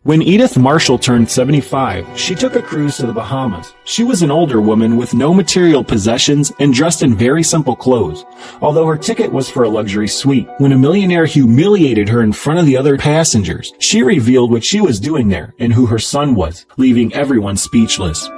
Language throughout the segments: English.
When Edith Marshall turned 75, she took a cruise to the Bahamas. She was an older woman with no material possessions and dressed in very simple clothes, although her ticket was for a luxury suite. When a millionaire humiliated her in front of the other passengers, she revealed what she was doing there and who her son was, leaving everyone speechless.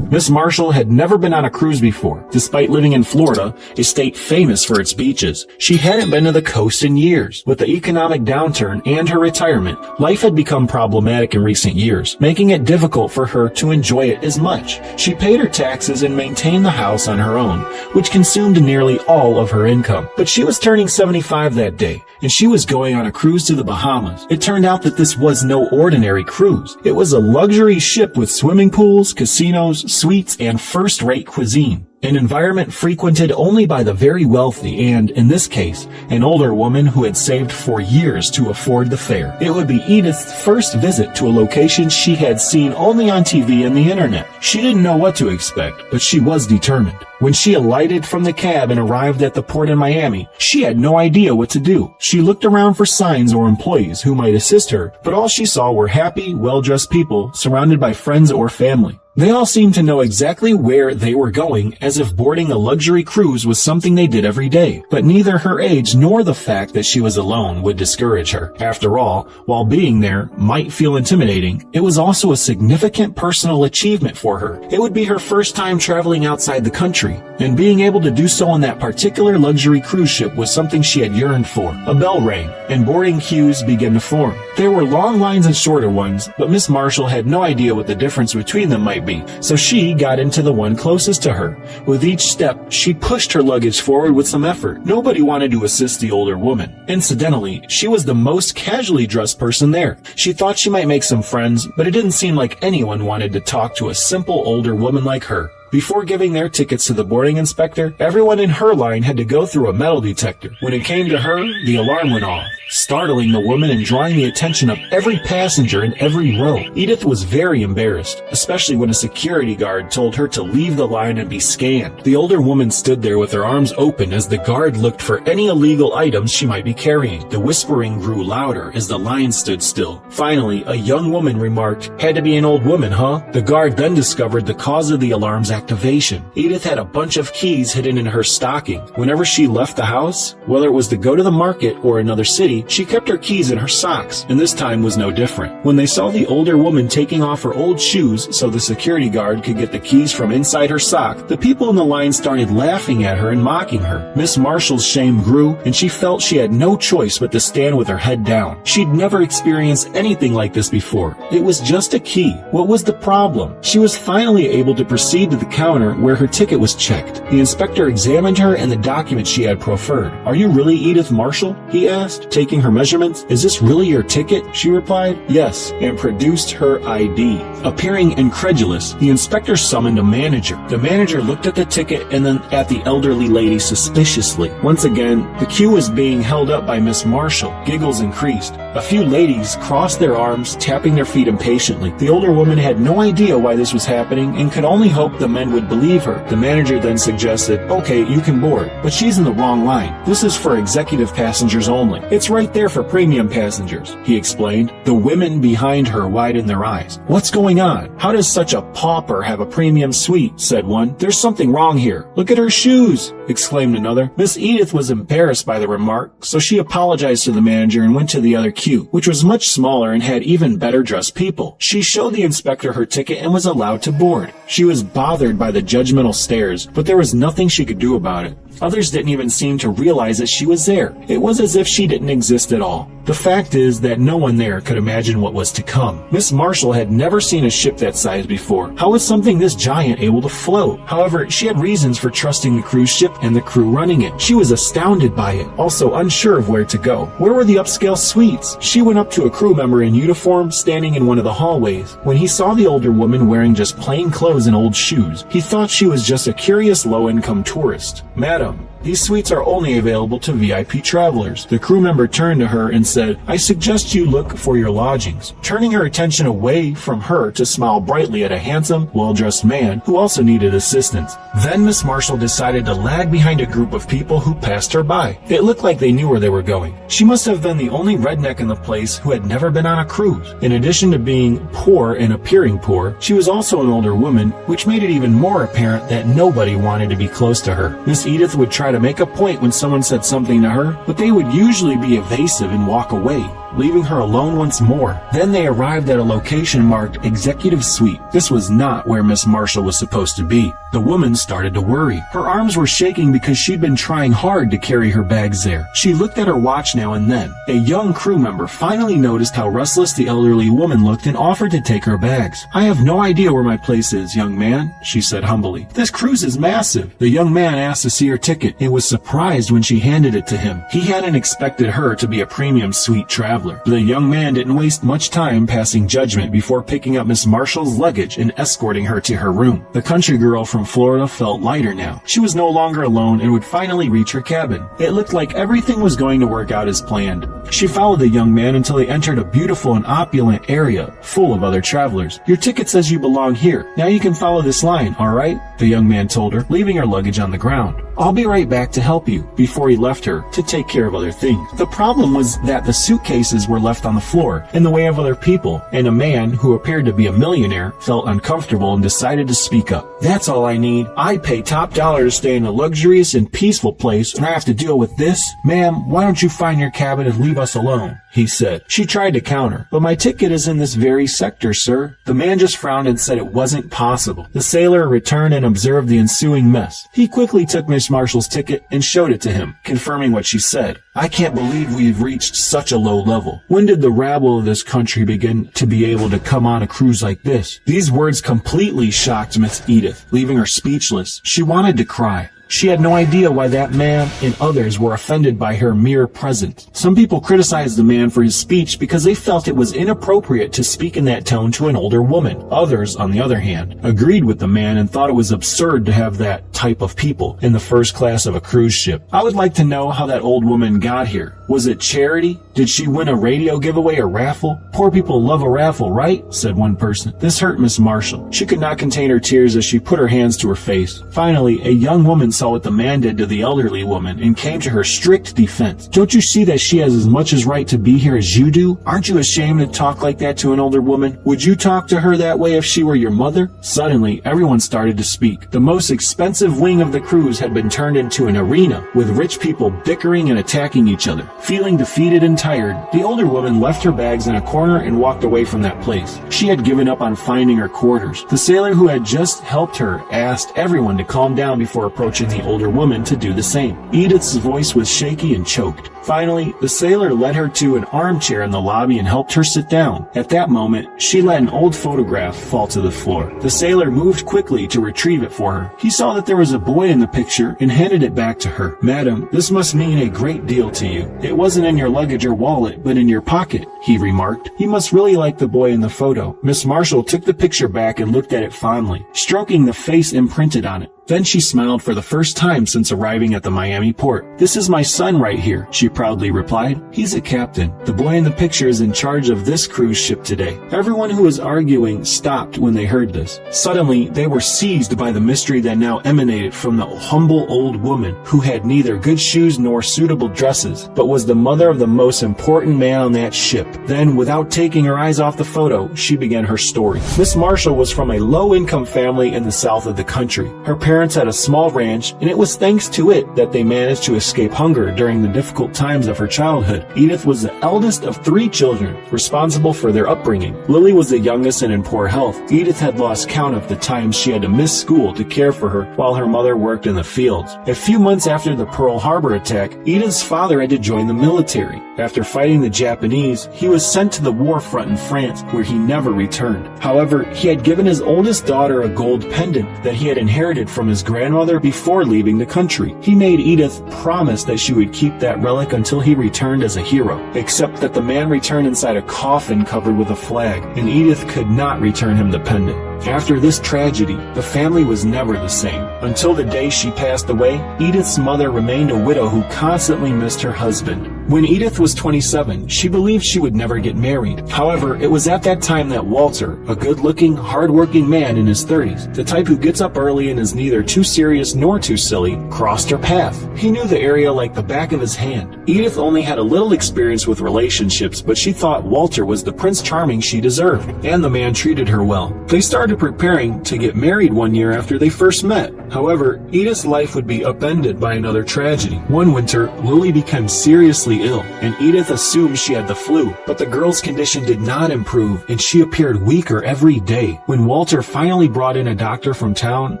Miss Marshall had never been on a cruise before. Despite living in Florida, a state famous for its beaches, she hadn't been to the coast in years. With the economic downturn and her retirement, life had become problematic in recent years, making it difficult for her to enjoy it as much. She paid her taxes and maintained the house on her own, which consumed nearly all of her income. But she was turning 75 that day, and she was going on a cruise to the Bahamas. It turned out that this was no ordinary cruise. It was a luxury ship with swimming pools, casinos, suites, and first-rate cuisine. An environment frequented only by the very wealthy and, in this case, an older woman who had saved for years to afford the fare. It would be Edith's first visit to a location she had seen only on TV and the internet. She didn't know what to expect, but she was determined. When she alighted from the cab and arrived at the port in Miami, she had no idea what to do. She looked around for signs or employees who might assist her, but all she saw were happy, well-dressed people surrounded by friends or family. They all seemed to know exactly where they were going, as if boarding a luxury cruise was something they did every day. But neither her age nor the fact that she was alone would discourage her. After all, while being there might feel intimidating, it was also a significant personal achievement for her. It would be her first time traveling outside the country, and being able to do so on that particular luxury cruise ship was something she had yearned for. A bell rang, and boarding queues began to form. There were long lines and shorter ones, but Miss Marshall had no idea what the difference between them might be, so she got into the one closest to her. With each step, she pushed her luggage forward with some effort. Nobody wanted to assist the older woman. Incidentally, she was the most casually dressed person there. She thought she might make some friends, but it didn't seem like anyone wanted to talk to a simple older woman like her. Before giving their tickets to the boarding inspector, everyone in her line had to go through a metal detector. When it came to her, the alarm went off, startling the woman and drawing the attention of every passenger in every row. Edith was very embarrassed, especially when a security guard told her to leave the line and be scanned. The older woman stood there with her arms open as the guard looked for any illegal items she might be carrying. The whispering grew louder as the line stood still. Finally, a young woman remarked, "Had to be an old woman, huh?" The guard then discovered the cause of the alarm's activation. Edith had a bunch of keys hidden in her stocking. Whenever she left the house, whether it was to go to the market or another city, she kept her keys in her socks, and this time was no different. When they saw the older woman taking off her old shoes so the security guard could get the keys from inside her sock, the people in the line started laughing at her and mocking her. Miss Marshall's shame grew, and she felt she had no choice but to stand with her head down. She'd never experienced anything like this before. It was just a key. What was the problem? She was finally able to proceed to the counter where her ticket was checked. The inspector examined her and the document she had proffered. "Are you really Edith Marshall?" he asked, taking her measurements. "Is this really your ticket?" she replied. "Yes," and produced her ID. Appearing incredulous, the inspector summoned a manager. The manager looked at the ticket and then at the elderly lady suspiciously. Once again, the queue was being held up by Miss Marshall. Giggles increased. A few ladies crossed their arms, tapping their feet impatiently. The older woman had no idea why this was happening and could only hope the men would believe her. The manager then suggested, "Okay, you can board, but she's in the wrong line. This is for executive passengers only. It's right there for premium passengers," he explained. The women behind her widened their eyes. "What's going on? How does such a pauper have a premium suite?" said one. "There's something wrong here. Look at her shoes," exclaimed another. Miss Edith was embarrassed by the remark, so she apologized to the manager and went to the other queue, which was much smaller and had even better dressed people. She showed the inspector her ticket and was allowed to board. She was bothered by the judgmental stares, but there was nothing she could do about it. Others didn't even seem to realize that she was there. It was as if she didn't exist at all. The fact is that no one there could imagine what was to come. Miss Marshall had never seen a ship that size before. How was something this giant able to float? However, she had reasons for trusting the cruise ship and the crew running it. She was astounded by it, also unsure of where to go. Where were the upscale suites? She went up to a crew member in uniform standing in one of the hallways. When he saw the older woman wearing just plain clothes and old shoes, he thought she was just a curious low-income tourist. "Madam, These suites are only available to VIP travelers. The crew member turned to her and said, I suggest you look for your lodgings, turning her attention away from her to smile brightly at a handsome, well-dressed man who also needed assistance. Then Miss Marshall decided to lag behind a group of people who passed her by. It looked like they knew where they were going. She must have been the only redneck in the place who had never been on a cruise. In addition to being poor and appearing poor, she was also an older woman, which made it even more apparent that nobody wanted to be close to her. Miss Edith would try to make a point when someone said something to her, but they would usually be evasive and walk away, leaving her alone once more. Then they arrived at a location marked Executive Suite. This was not where Miss Marshall was supposed to be. The woman started to worry. Her arms were shaking because she'd been trying hard to carry her bags there. She looked at her watch now and then. A young crew member finally noticed how restless the elderly woman looked and offered to take her bags. I have no idea where my place is, young man, she said humbly. This cruise is massive. The young man asked to see her ticket and was surprised when she handed it to him. He hadn't expected her to be a premium suite traveler. The young man didn't waste much time passing judgment before picking up Miss Marshall's luggage and escorting her to her room. The country girl from Florida felt lighter now. She was no longer alone and would finally reach her cabin. It looked like everything was going to work out as planned. She followed the young man until they entered a beautiful and opulent area full of other travelers. Your ticket says you belong here. Now you can follow this line, all right? The young man told her, leaving her luggage on the ground. I'll be right back to help you, before he left her to take care of other things. The problem was that the suitcases were left on the floor in the way of other people, and a man who appeared to be a millionaire felt uncomfortable and decided to speak up. That's all I need. I pay top dollar to stay in a luxurious and peaceful place, and I have to deal with this? Ma'am, why don't you find your cabin and leave us alone? He said. She tried to counter, but my ticket is in this very sector, sir. The man just frowned and said it wasn't possible. The sailor returned and observed the ensuing mess. He quickly took Miss Marshall's ticket and showed it to him, confirming what she said. I can't believe we've reached such a low level. When did the rabble of this country begin to be able to come on a cruise like this? These words completely shocked Miss Edith, leaving her speechless. She wanted to cry. She had no idea why that man and others were offended by her mere presence. Some people criticized the man for his speech because they felt it was inappropriate to speak in that tone to an older woman. Others, on the other hand, agreed with the man and thought it was absurd to have that type of people in the first class of a cruise ship. I would like to know how that old woman got here. Was it charity? Did she win a radio giveaway or raffle? Poor people love a raffle, right? Said one person. This hurt Miss Marshall. She could not contain her tears as she put her hands to her face. Finally, a young woman saw what the man did to the elderly woman and came to her strict defense. Don't you see that she has as much as right to be here as you do? Aren't you ashamed to talk like that to an older woman? Would you talk to her that way if she were your mother? Suddenly, everyone started to speak. The most expensive wing of the cruise had been turned into an arena, with rich people bickering and attacking each other. Feeling defeated and tired, the older woman left her bags in a corner and walked away from that place. She had given up on finding her quarters. The sailor who had just helped her asked everyone to calm down before approaching the older woman to do the same. Edith's voice was shaky and choked. Finally, the sailor led her to an armchair in the lobby and helped her sit down. At that moment, she let an old photograph fall to the floor. The sailor moved quickly to retrieve it for her. He saw that there was a boy in the picture and handed it back to her. Madam, this must mean a great deal to you. It wasn't in your luggage or wallet, but in your pocket, he remarked. You must really like the boy in the photo. Miss Marshall took the picture back and looked at it fondly, stroking the face imprinted on it. Then she smiled for the first time since arriving at the Miami port. This is my son right here, she proudly replied. He's a captain. The boy in the picture is in charge of this cruise ship today. Everyone who was arguing stopped when they heard this. Suddenly, they were seized by the mystery that now emanated from the humble old woman who had neither good shoes nor suitable dresses, but was the mother of the most important man on that ship. Then, without taking her eyes off the photo, she began her story. Miss Marshall was from a low-income family in the south of the country. Her parents had a small ranch, and it was thanks to it that they managed to escape hunger during the difficult times of her childhood. Edith was the eldest of 3 children, responsible for their upbringing. Lily was the youngest and in poor health. Edith had lost count of the times she had to miss school to care for her while her mother worked in the fields. A few months after the Pearl Harbor attack, Edith's father had to join the military. After fighting the Japanese, he was sent to the war front in France, where he never returned. However, he had given his oldest daughter a gold pendant that he had inherited from from his grandmother before leaving the country. He made Edith promise that she would keep that relic until he returned as a hero, except that the man returned inside a coffin covered with a flag, and Edith could not return him the pendant. After this tragedy, the family was never the same. Until the day she passed away, Edith's mother remained a widow who constantly missed her husband. When Edith was 27, she believed she would never get married. However, it was at that time that Walter, a good-looking, hard-working man in his 30s, the type who gets up early and is neither too serious nor too silly, crossed her path. He knew the area like the back of his hand. Edith only had a little experience with relationships, but she thought Walter was the Prince Charming she deserved, and the man treated her well. They started preparing to get married one year after they first met. However, Edith's life would be upended by another tragedy. One winter, Lily became seriously ill, and Edith assumed she had the flu, but the girl's condition did not improve, and she appeared weaker every day. When Walter finally brought in a doctor from town,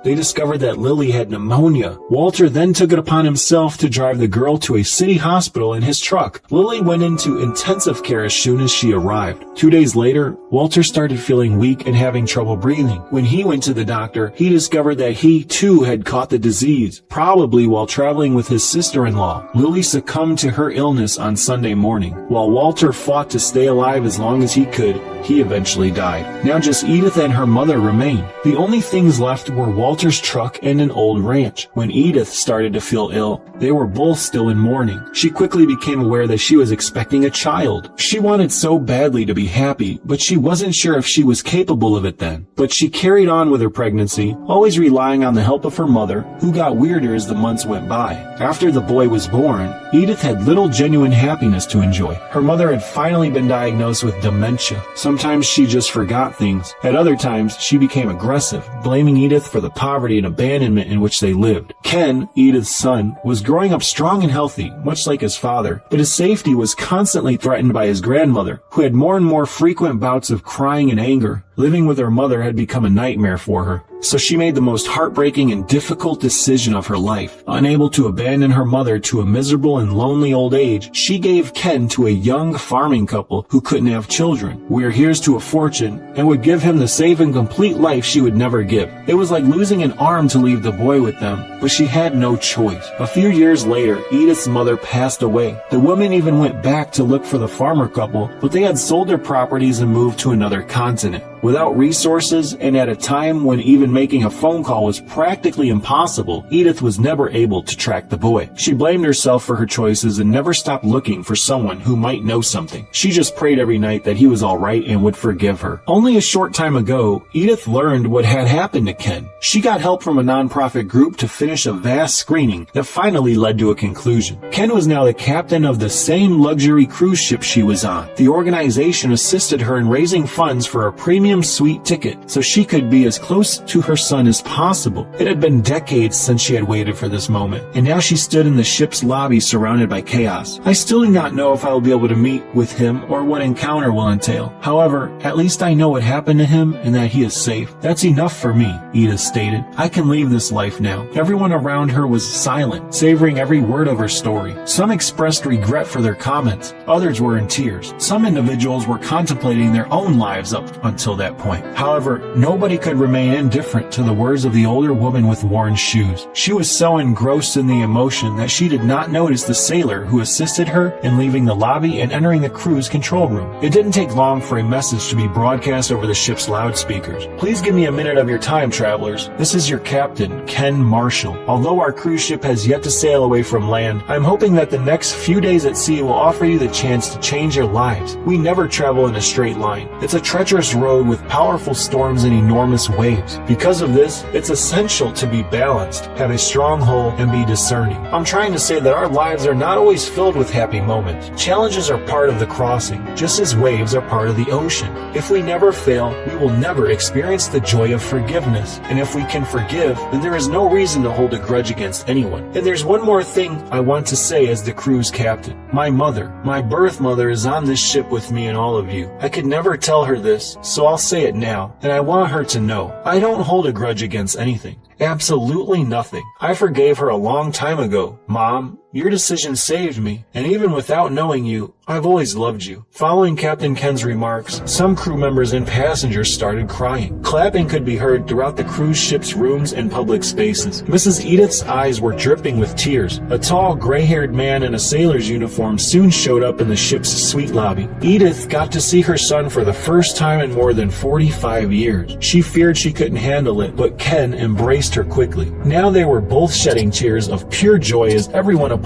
they discovered that Lily had pneumonia. Walter then took it upon himself to drive the girl to a city hospital in his truck. Lily went into intensive care as soon as she arrived. 2 days later, Walter started feeling weak and having trouble breathing. When he went to the doctor, he discovered that he too had caught the disease, probably while traveling with his sister-in-law. Lily succumbed to her illness on Sunday morning. While Walter fought to stay alive as long as he could, he eventually died. Now just Edith and her mother remained. The only things left were Walter's truck and an old ranch. When Edith started to feel ill, they were both still in mourning. She quickly became aware that she was expecting a child. She wanted so badly to be happy, but she wasn't sure if she was capable of it then. But she carried on with her pregnancy, always relying on the help of her mother, who got weirder as the months went by. After the boy was born, Edith had little genuine happiness to enjoy. Her mother had finally been diagnosed with dementia. Sometimes she just forgot things. At other times, she became aggressive, blaming Edith for the poverty and abandonment in which they lived. Ken, Edith's son, was growing up strong and healthy, much like his father, but his safety was constantly threatened by his grandmother, who had more and more frequent bouts of crying and anger. Living with her mother had become a nightmare for her, so she made the most heartbreaking and difficult decision of her life. Unable to abandon her mother to a miserable and lonely old age, she gave Ken to a young farming couple who couldn't have children. Where here's to a fortune, and would give him the safe and complete life she would never give. It was like losing an arm to leave the boy with them, but she had no choice. A few years later, Edith's mother passed away. The women even went back to look for the farmer couple, but they had sold their properties and moved to another continent. Without resources, and at a time when even making a phone call was practically impossible, Edith was never able to track the boy. She blamed herself for her choices and never stopped looking for someone who might know something. She just prayed every night that he was alright and would forgive her. Only a short time ago, Edith learned what had happened to Ken. She got help from a nonprofit group to finish a vast screening that finally led to a conclusion. Ken was now the captain of the same luxury cruise ship she was on. The organization assisted her in raising funds for a premium suite ticket so she could be as close to her son as possible. It had been decades since she had waited for this moment, and now she stood in the ship's lobby surrounded by chaos. I still do not know if I will be able to meet with him or what encounter will entail. However, at least I know what happened to him and that he is safe. That's enough for me, Edith stated. I can leave this life now. Everyone around her was silent, savoring every word of her story. Some expressed regret for their comments. Others were in tears. Some individuals were contemplating their own lives up until that point. However, nobody could remain indifferent to the words of the older woman with worn shoes. She was so engrossed in the emotion that she did not notice the sailor who assisted her in leaving the lobby and entering the crew's control room. It didn't take long for a message to be broadcast over the ship's loudspeakers. Please give me a minute of your time, travelers. This is your captain, Ken Marshall. Although our cruise ship has yet to sail away from land, I'm hoping that the next few days at sea will offer you the chance to change your lives. We never travel in a straight line. It's a treacherous road with powerful storms and enormous waves. Because of this, it's essential to be balanced, have a strong hull, and be discerning. I'm trying to say that our lives are not always filled with happy moments. Challenges are part of the crossing, just as waves are part of the ocean. If we never fail, we will never experience the joy of forgiveness. And if we can forgive, then there is no reason to hold a grudge against anyone. And there's one more thing I want to say as the crew's captain. My mother, my birth mother, is on this ship with me and all of you. I could never tell her this, so I'll say it now, and I want her to know. I don't hold a grudge against anything. Absolutely nothing. I forgave her a long time ago. Mom, your decision saved me, and even without knowing you, I've always loved you. Following Captain Ken's remarks, some crew members and passengers started crying. Clapping could be heard throughout the cruise ship's rooms and public spaces. Mrs. Edith's eyes were dripping with tears. A tall, gray-haired man in a sailor's uniform soon showed up in the ship's suite lobby. Edith got to see her son for the first time in more than 45 years. She feared she couldn't handle it, but Ken embraced her quickly. Now they were both shedding tears of pure joy as everyone applauded.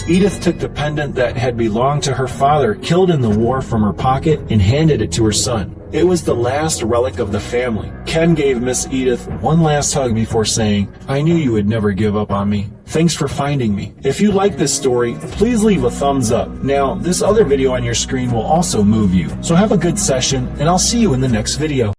Edith took the pendant that had belonged to her father, killed in the war, from her pocket and handed it to her son. It was the last relic of the family. Ken gave Miss Edith one last hug before saying, "I knew you would never give up on me. Thanks for finding me." If you like this story, please leave a thumbs up. Now, this other video on your screen will also move you. So have a good session, and I'll see you in the next video.